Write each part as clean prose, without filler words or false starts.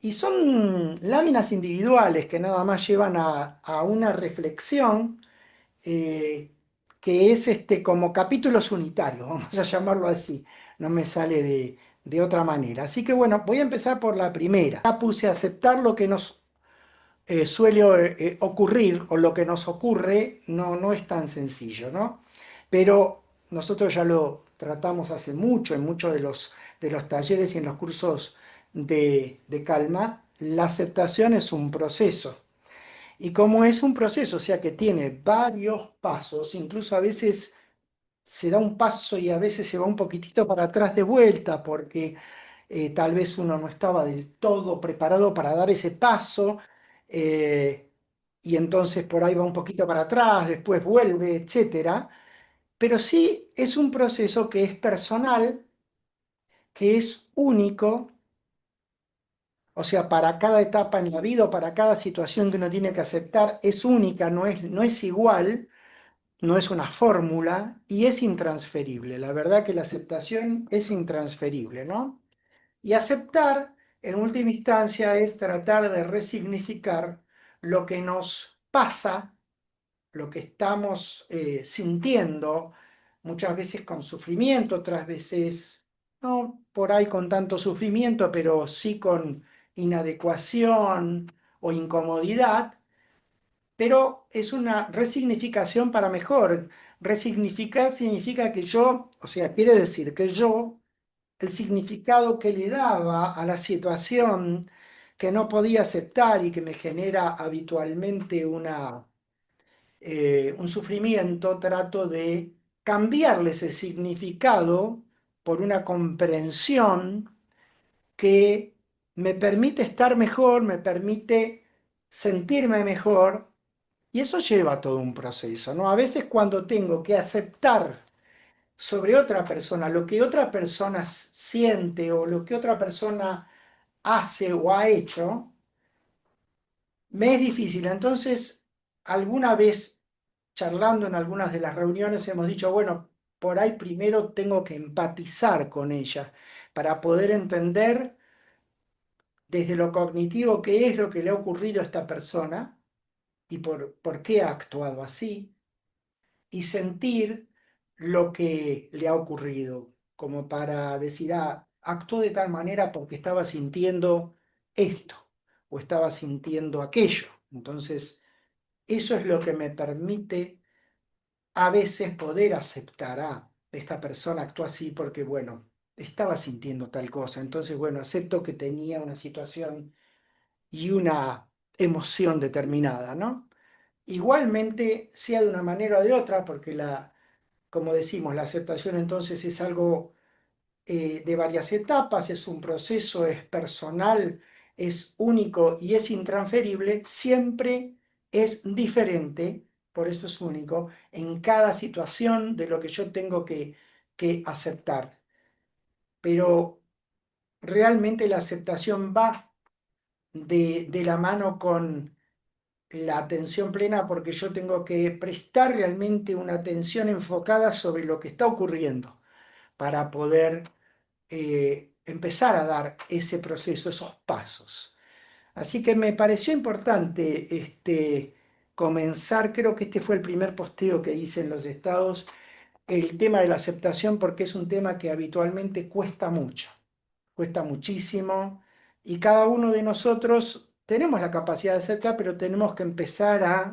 Y son láminas individuales que nada más llevan a una reflexión eh, que es como capítulos unitarios, vamos a llamarlo así, no me sale de otra manera. Así que bueno, voy a empezar por la primera. Ya puse aceptar lo que nos suele ocurrir o lo que nos ocurre, no es tan sencillo, ¿no? Pero nosotros ya lo tratamos hace mucho en muchos de los talleres y en los cursos de calma. La aceptación es un proceso. Y como es un proceso, o sea que tiene varios pasos, incluso a veces se da un paso y a veces se va un poquitito para atrás de vuelta, porque tal vez uno no estaba del todo preparado para dar ese paso, eh, y entonces por ahí va un poquito para atrás, después vuelve, etcétera. Pero sí es un proceso que es personal, que es único, o sea, para cada etapa en la vida o para cada situación que uno tiene que aceptar, es única, no es igual, no es una fórmula y es intransferible. La verdad que la aceptación es intransferible, ¿no? Y aceptar, en última instancia, es tratar de resignificar lo que nos pasa, lo que estamos sintiendo, muchas veces con sufrimiento, otras veces no por ahí con tanto sufrimiento, pero sí con inadecuación o incomodidad, pero es una resignificación para mejor. Resignificar significa que yo, o sea, quiere decir que yo, el significado que le daba a la situación que no podía aceptar y que me genera habitualmente un sufrimiento, trato de cambiarle ese significado por una comprensión que me permite estar mejor, me permite sentirme mejor, y eso lleva todo un proceso, ¿no? A veces cuando tengo que aceptar sobre otra persona lo que otra persona siente o lo que otra persona hace o ha hecho, me es difícil. Entonces, alguna vez charlando en algunas de las reuniones hemos dicho, bueno, por ahí primero tengo que empatizar con ella para poder entender desde lo cognitivo qué es lo que le ha ocurrido a esta persona y por qué ha actuado así, y sentir lo que le ha ocurrido, como para decir, ah, actuó de tal manera porque estaba sintiendo esto o estaba sintiendo aquello. Entonces, eso es lo que me permite a veces poder aceptar, ah, esta persona actuó así porque, bueno, estaba sintiendo tal cosa. Entonces, bueno, acepto que tenía una situación y una emoción determinada, ¿no? Igualmente, sea de una manera o de otra, porque como decimos, la aceptación entonces es algo de varias etapas, es un proceso, es personal, es único y es intransferible, siempre es diferente, por eso es único, en cada situación de lo que yo tengo que aceptar. Pero realmente la aceptación va de la mano con la atención plena, porque yo tengo que prestar realmente una atención enfocada sobre lo que está ocurriendo para poder empezar a dar ese proceso, esos pasos. Así que me pareció importante comenzar, creo que este fue el primer posteo que hice en los estados, el tema de la aceptación, porque es un tema que habitualmente cuesta mucho, cuesta muchísimo, y cada uno de nosotros tenemos la capacidad de aceptar, pero tenemos que empezar a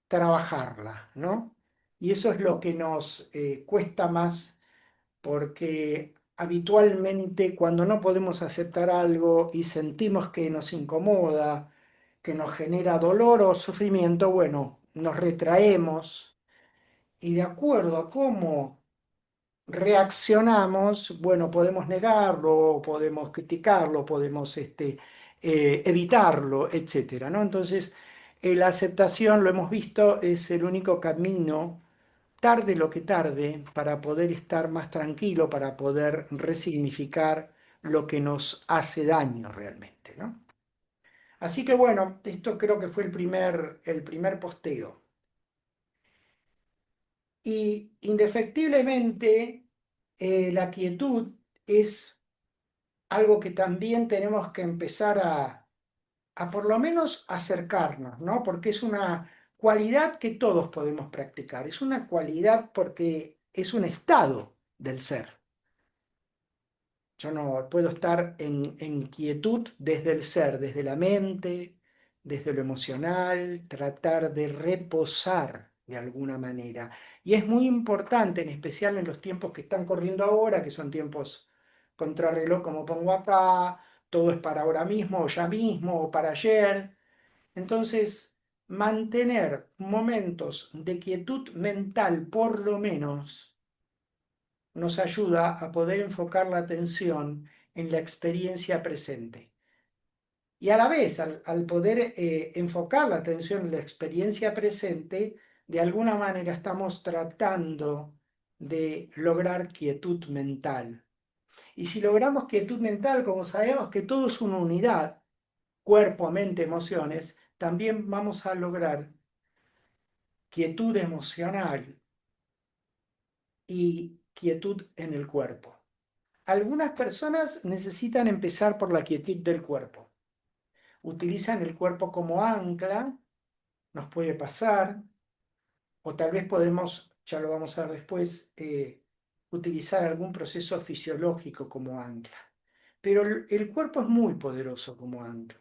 trabajarla, ¿no? Y eso es lo que nos cuesta más, porque habitualmente cuando no podemos aceptar algo y sentimos que nos incomoda, que nos genera dolor o sufrimiento, bueno, nos retraemos y de acuerdo a cómo reaccionamos, bueno, podemos negarlo, podemos criticarlo, podemos evitarlo, etcétera, ¿no? Entonces, la aceptación, lo hemos visto, es el único camino tarde lo que tarde, para poder estar más tranquilo, para poder resignificar lo que nos hace daño realmente, ¿no? Así que bueno, esto creo que fue el primer posteo. Y indefectiblemente la quietud es algo que también tenemos que empezar a por lo menos acercarnos, ¿no? Porque es una cualidad que todos podemos practicar, es una cualidad porque es un estado del ser. Yo no puedo estar en quietud desde el ser, desde la mente, desde lo emocional, tratar de reposar de alguna manera. Y es muy importante, en especial en los tiempos que están corriendo ahora, que son tiempos contrarreloj, como pongo acá, todo es para ahora mismo, o ya mismo, o para ayer. Entonces, mantener momentos de quietud mental, por lo menos, nos ayuda a poder enfocar la atención en la experiencia presente. Y a la vez, al poder enfocar la atención en la experiencia presente, de alguna manera estamos tratando de lograr quietud mental. Y si logramos quietud mental, como sabemos que todo es una unidad, cuerpo, mente, emociones, también vamos a lograr quietud emocional y quietud en el cuerpo. Algunas personas necesitan empezar por la quietud del cuerpo. Utilizan el cuerpo como ancla, nos puede pasar, o tal vez podemos, ya lo vamos a ver después, utilizar algún proceso fisiológico como ancla. Pero el cuerpo es muy poderoso como ancla.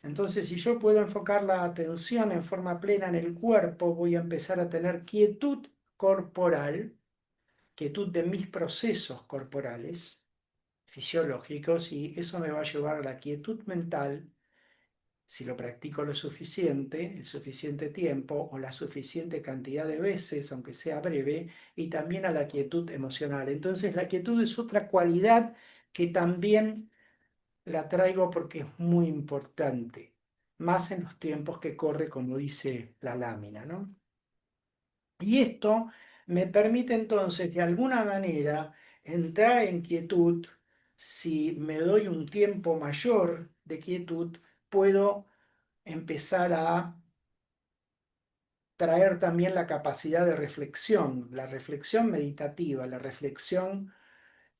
Entonces, si yo puedo enfocar la atención en forma plena en el cuerpo, voy a empezar a tener quietud corporal, quietud de mis procesos corporales, fisiológicos, y eso me va a llevar a la quietud mental si lo practico lo suficiente, el suficiente tiempo o la suficiente cantidad de veces, aunque sea breve, y también a la quietud emocional. Entonces, la quietud es otra cualidad que también la traigo porque es muy importante, más en los tiempos que corre, como dice la lámina, ¿no? Y esto me permite entonces, de alguna manera, entrar en quietud. Si me doy un tiempo mayor de quietud, puedo empezar a traer también la capacidad de reflexión, la reflexión meditativa, la reflexión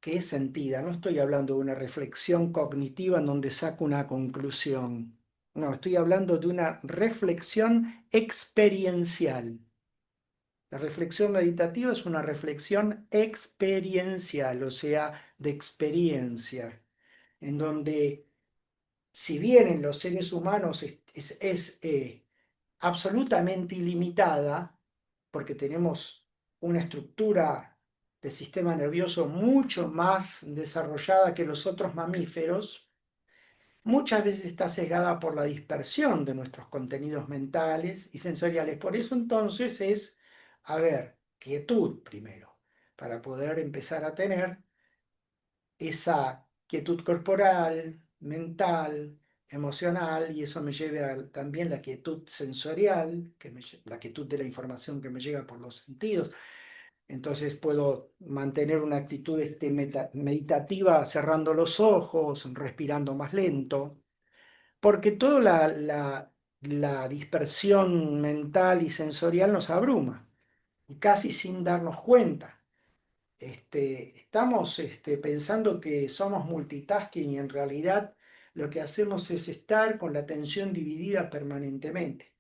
que es sentida. No estoy hablando de una reflexión cognitiva en donde saco una conclusión. No, estoy hablando de una reflexión experiencial. La reflexión meditativa es una reflexión experiencial, o sea, de experiencia, en donde, si bien en los seres humanos es absolutamente ilimitada, porque tenemos una estructura de sistema nervioso mucho más desarrollada que los otros mamíferos, muchas veces está sesgada por la dispersión de nuestros contenidos mentales y sensoriales. Por eso entonces es, a ver, quietud primero, para poder empezar a tener esa quietud corporal, mental, emocional, y eso me lleve a también la quietud sensorial, la quietud de la información que me llega por los sentidos. Entonces puedo mantener una actitud meditativa cerrando los ojos, respirando más lento, porque toda la dispersión mental y sensorial nos abruma, y casi sin darnos cuenta. Estamos pensando que somos multitasking y en realidad lo que hacemos es estar con la atención dividida permanentemente.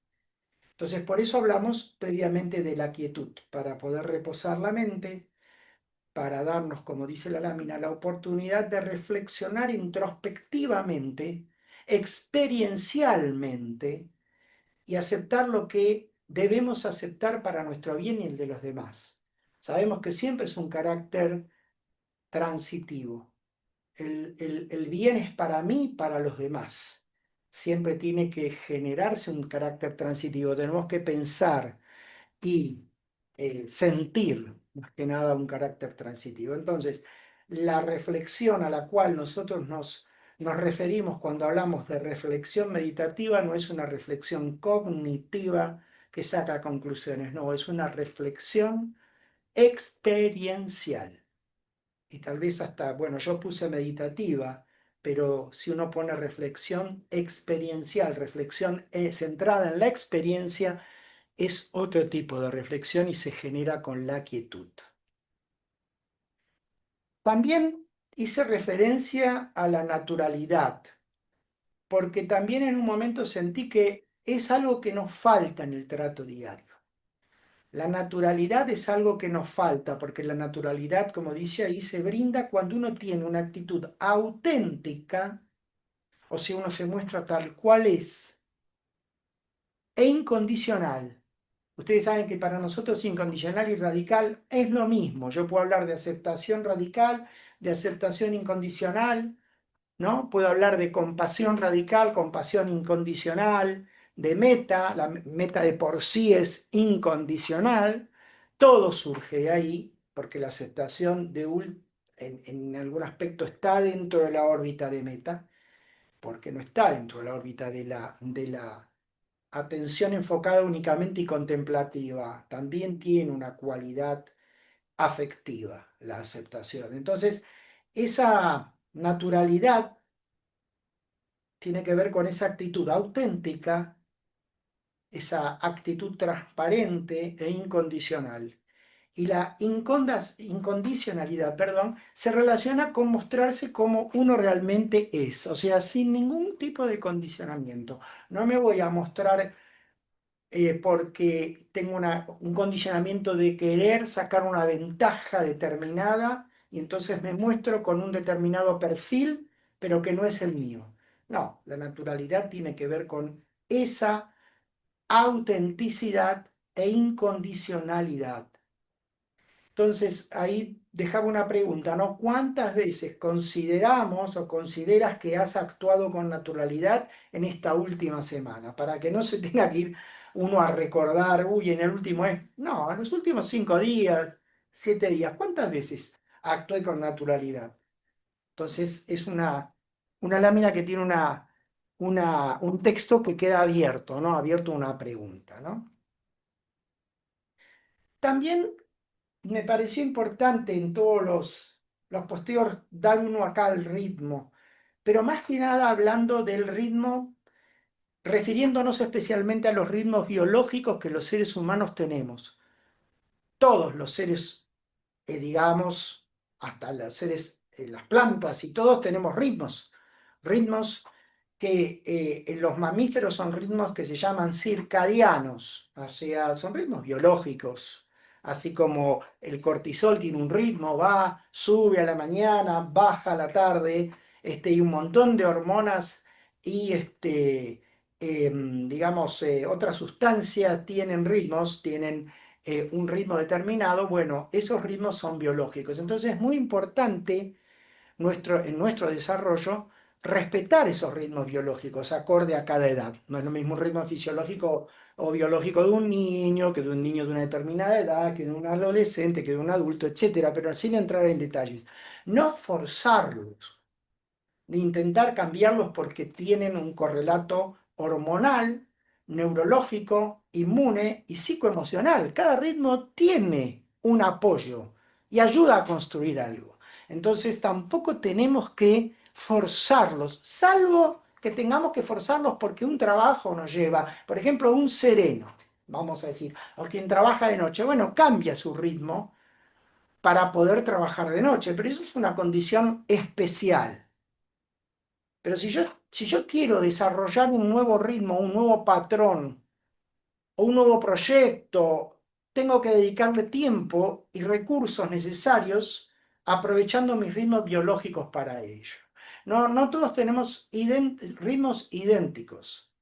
Entonces, por eso hablamos previamente de la quietud, para poder reposar la mente, para darnos, como dice la lámina, la oportunidad de reflexionar introspectivamente, experiencialmente, y aceptar lo que debemos aceptar para nuestro bien y el de los demás. Sabemos que siempre es un carácter transitivo. El bien es para mí, para los demás. Siempre tiene que generarse un carácter transitivo. Tenemos que pensar y sentir, más que nada, un carácter transitivo. Entonces, la reflexión a la cual nosotros nos referimos cuando hablamos de reflexión meditativa no es una reflexión cognitiva que saca conclusiones, no, es una reflexión experiencial. Y tal vez hasta, bueno, yo puse meditativa, pero si uno pone reflexión experiencial, reflexión centrada en la experiencia, es otro tipo de reflexión y se genera con la quietud. También hice referencia a la naturalidad, porque también en un momento sentí que es algo que nos falta en el trato diario. La naturalidad es algo que nos falta, porque la naturalidad, como dice ahí, se brinda cuando uno tiene una actitud auténtica, o sea, uno se muestra tal cual es, e incondicional. Ustedes saben que para nosotros incondicional y radical es lo mismo. Yo puedo hablar de aceptación radical, de aceptación incondicional, ¿no? Puedo hablar de compasión radical, compasión incondicional, de meta, la meta de por sí es incondicional. Todo surge de ahí, porque la aceptación en algún aspecto está dentro de la órbita de meta, porque no está dentro de la órbita de la atención enfocada únicamente y contemplativa. También tiene una cualidad afectiva, la aceptación. Entonces, esa naturalidad tiene que ver con esa actitud auténtica, esa actitud transparente e incondicional. Y la incondicionalidad, perdón, se relaciona con mostrarse como uno realmente es, o sea, sin ningún tipo de condicionamiento. No me voy a mostrar porque tengo un condicionamiento de querer sacar una ventaja determinada y entonces me muestro con un determinado perfil, pero que no es el mío. No, la naturalidad tiene que ver con esa autenticidad e incondicionalidad. Entonces, ahí dejaba una pregunta, ¿no? ¿Cuántas veces consideramos o consideras que has actuado con naturalidad en esta última semana? Para que no se tenga que ir uno a recordar, uy, en el último mes. No, en los últimos 5 días, 7 días, ¿cuántas veces actué con naturalidad? Entonces, es una lámina que tiene un texto que queda abierto, ¿no? Abierto a una pregunta, ¿no? También me pareció importante en todos los posteos dar uno acá al ritmo, pero más que nada hablando del ritmo, refiriéndonos especialmente a los ritmos biológicos que los seres humanos tenemos. Todos los seres, digamos, hasta los seres, las plantas y todos tenemos ritmos, ritmos que en los mamíferos son ritmos que se llaman circadianos, o sea, son ritmos biológicos, así como el cortisol tiene un ritmo, va, sube a la mañana, baja a la tarde, y un montón de hormonas y, digamos, otras sustancias tienen ritmos, tienen un ritmo determinado, bueno, esos ritmos son biológicos. Entonces es muy importante en nuestro desarrollo respetar esos ritmos biológicos acorde a cada edad. No es lo mismo un ritmo fisiológico o biológico de un niño, que de un niño de una determinada edad, que de un adolescente, que de un adulto, etcétera, pero sin entrar en detalles. No forzarlos, de intentar cambiarlos porque tienen un correlato hormonal, neurológico, inmune y psicoemocional. Cada ritmo tiene un apoyo y ayuda a construir algo. Entonces tampoco tenemos que forzarlos, salvo que tengamos que forzarlos porque un trabajo nos lleva, por ejemplo, un sereno, vamos a decir, o quien trabaja de noche, bueno, cambia su ritmo para poder trabajar de noche, pero eso es una condición especial. Pero si yo quiero desarrollar un nuevo ritmo, un nuevo patrón o un nuevo proyecto, tengo que dedicarle tiempo y recursos necesarios aprovechando mis ritmos biológicos para ello. No, no todos tenemos ritmos idénticos.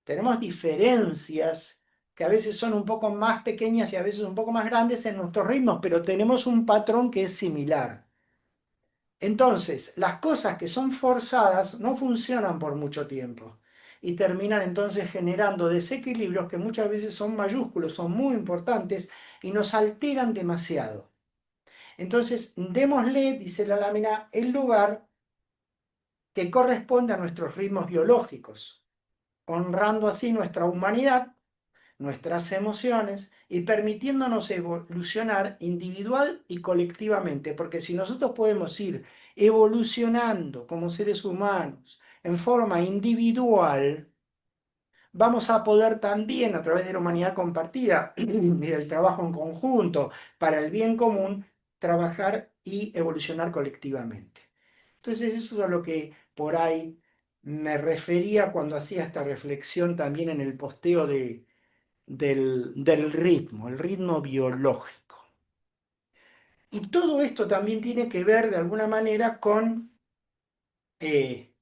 Tenemos diferencias que a veces son un poco más pequeñas y a veces un poco más grandes en nuestros ritmos, pero tenemos un patrón que es similar. Entonces, las cosas que son forzadas no funcionan por mucho tiempo y terminan entonces generando desequilibrios que muchas veces son mayúsculos, son muy importantes y nos alteran demasiado. Entonces, démosle, dice la lámina, el lugar que corresponde a nuestros ritmos biológicos, honrando así nuestra humanidad, nuestras emociones y permitiéndonos evolucionar individual y colectivamente, porque si nosotros podemos ir evolucionando como seres humanos en forma individual, vamos a poder también, a través de la humanidad compartida y del trabajo en conjunto para el bien común, trabajar y evolucionar colectivamente. Entonces eso es a lo que por ahí me refería cuando hacía esta reflexión también en el posteo del ritmo, el ritmo biológico. Y todo esto también tiene que ver de alguna manera con eh,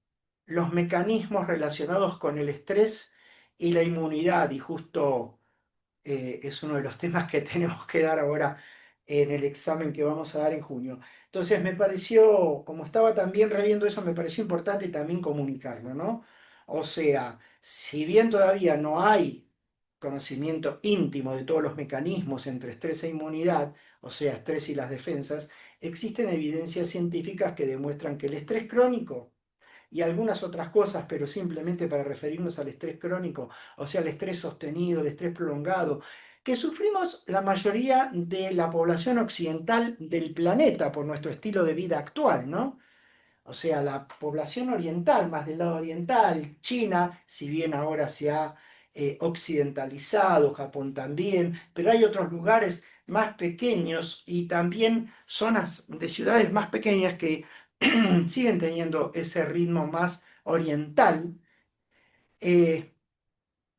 los mecanismos relacionados con el estrés y la inmunidad, y justo es uno de los temas que tenemos que dar ahora en el examen que vamos a dar en junio. Entonces me pareció, como estaba también reviendo eso, me pareció importante también comunicarlo, ¿no? O sea, si bien todavía no hay conocimiento íntimo de todos los mecanismos entre estrés e inmunidad, o sea, estrés y las defensas, existen evidencias científicas que demuestran que el estrés crónico y algunas otras cosas, pero simplemente para referirnos al estrés crónico, o sea, el estrés sostenido, el estrés prolongado, que sufrimos la mayoría de la población occidental del planeta por nuestro estilo de vida actual, ¿no? O sea, la población oriental, más del lado oriental, China, si bien ahora se ha occidentalizado, Japón también, pero hay otros lugares más pequeños y también zonas de ciudades más pequeñas que siguen teniendo ese ritmo más oriental, eh,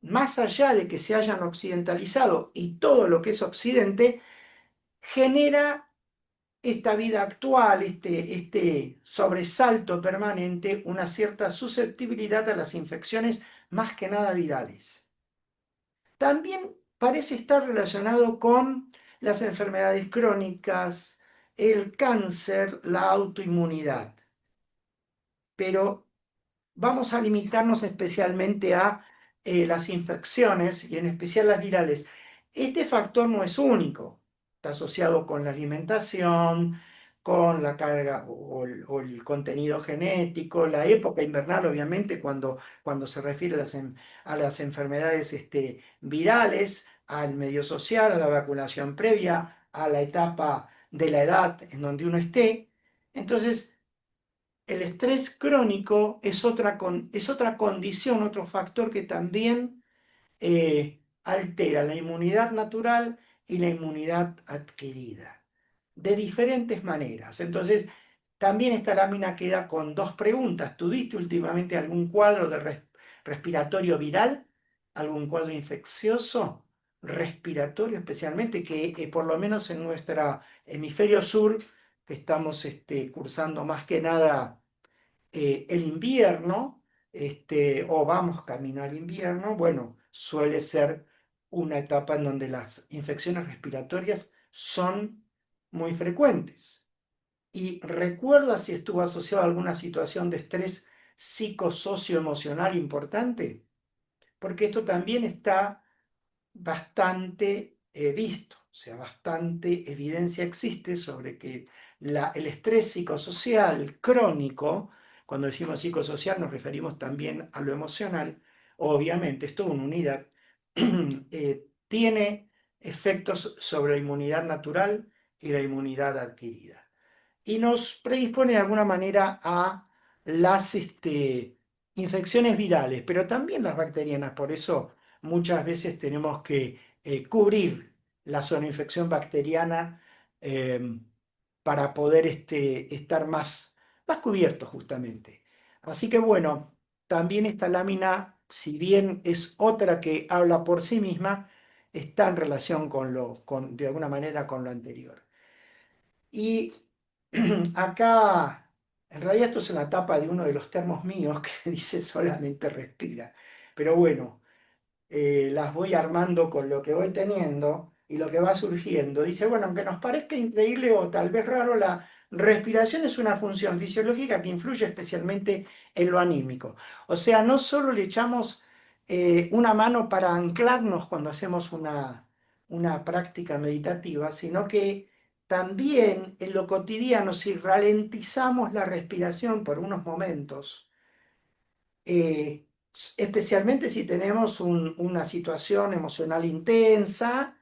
más allá de que se hayan occidentalizado y todo lo que es occidente, genera esta vida actual, este sobresalto permanente, una cierta susceptibilidad a las infecciones más que nada virales. También parece estar relacionado con las enfermedades crónicas, el cáncer, la autoinmunidad. Pero vamos a limitarnos especialmente a las infecciones y en especial las virales. Este factor no es único, está asociado con la alimentación, con la carga o el contenido genético, la época invernal, obviamente, cuando se refiere a las enfermedades virales, al medio social, a la vacunación previa, a la etapa de la edad en donde uno esté. Entonces, el estrés crónico es otra condición, otro factor que también altera la inmunidad natural y la inmunidad adquirida, de diferentes maneras. Entonces, también esta lámina queda con dos preguntas. ¿Tuviste últimamente algún cuadro de respiratorio viral? ¿Algún cuadro infeccioso? Respiratorio especialmente, que por lo menos en nuestro hemisferio sur, que estamos cursando más que nada el invierno, o vamos camino al invierno, bueno, suele ser una etapa en donde las infecciones respiratorias son muy frecuentes. Y recuerda si estuvo asociado a alguna situación de estrés psicosocioemocional importante, porque esto también está bastante visto, o sea, bastante evidencia existe sobre que el estrés psicosocial crónico, cuando decimos psicosocial nos referimos también a lo emocional, obviamente es toda una unidad, tiene efectos sobre la inmunidad natural y la inmunidad adquirida y nos predispone de alguna manera a las infecciones virales, pero también las bacterianas. Por eso muchas veces tenemos que cubrir la zona de infección bacteriana eh, para poder estar más cubiertos justamente. Así que bueno, también esta lámina, si bien es otra que habla por sí misma, está en relación de alguna manera con lo anterior. Y acá, en realidad esto es una tapa de uno de los termos míos que dice solamente respira. Pero bueno, las voy armando con lo que voy teniendo y lo que va surgiendo. Dice, bueno, aunque nos parezca increíble o tal vez raro, la respiración es una función fisiológica que influye especialmente en lo anímico. O sea, no solo le echamos una mano para anclarnos cuando hacemos una práctica meditativa, sino que también en lo cotidiano, si ralentizamos la respiración por unos momentos, eh, especialmente si tenemos una situación emocional intensa,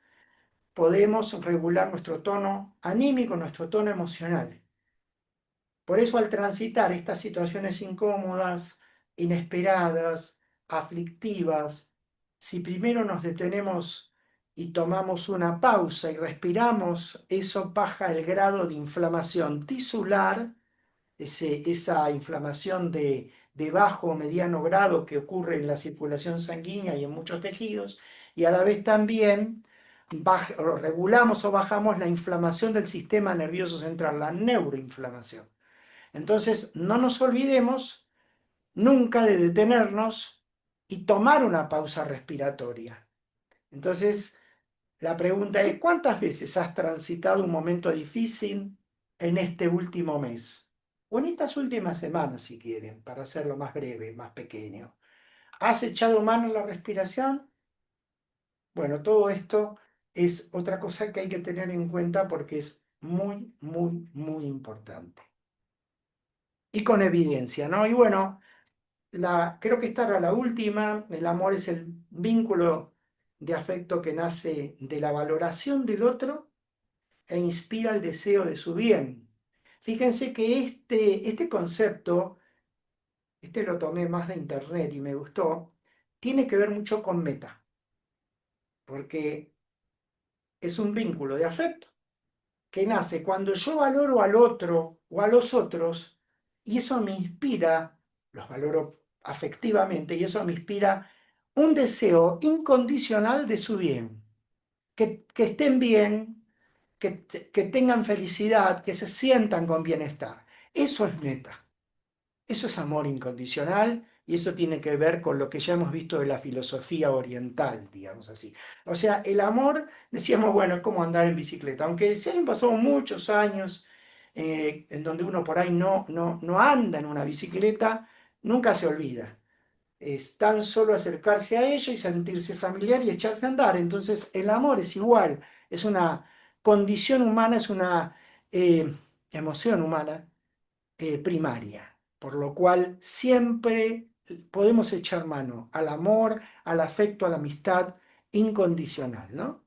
podemos regular nuestro tono anímico, nuestro tono emocional. Por eso al transitar estas situaciones incómodas, inesperadas, aflictivas, si primero nos detenemos y tomamos una pausa y respiramos, eso baja el grado de inflamación tisular, esa inflamación de bajo o mediano grado que ocurre en la circulación sanguínea y en muchos tejidos, y a la vez también o regulamos o bajamos la inflamación del sistema nervioso central, la neuroinflamación. Entonces, no nos olvidemos nunca de detenernos y tomar una pausa respiratoria. Entonces, la pregunta es, ¿cuántas veces has transitado un momento difícil en este último mes? O en estas últimas semanas, si quieren, para hacerlo más breve, más pequeño. ¿Has echado mano a la respiración? Bueno, todo esto es otra cosa que hay que tener en cuenta porque es muy, muy, muy importante. Y con evidencia, ¿no? Y bueno, creo que esta era la última. El amor es el vínculo de afecto que nace de la valoración del otro e inspira el deseo de su bien. Fíjense que este concepto, este lo tomé más de internet y me gustó, tiene que ver mucho con meta, porque es un vínculo de afecto que nace cuando yo valoro al otro o a los otros y eso me inspira, los valoro afectivamente y eso me inspira un deseo incondicional de su bien, que estén bien, que tengan felicidad, que se sientan con bienestar. Eso es meta. Eso es amor incondicional y eso tiene que ver con lo que ya hemos visto de la filosofía oriental, digamos así. O sea, el amor, decíamos, bueno, es como andar en bicicleta, aunque se hayan pasado muchos años en donde uno por ahí no anda en una bicicleta, nunca se olvida. Es tan solo acercarse a ella y sentirse familiar y echarse a andar. Entonces, el amor es igual, es una condición humana, es una emoción humana primaria, por lo cual siempre podemos echar mano al amor, al afecto, a la amistad incondicional, ¿no?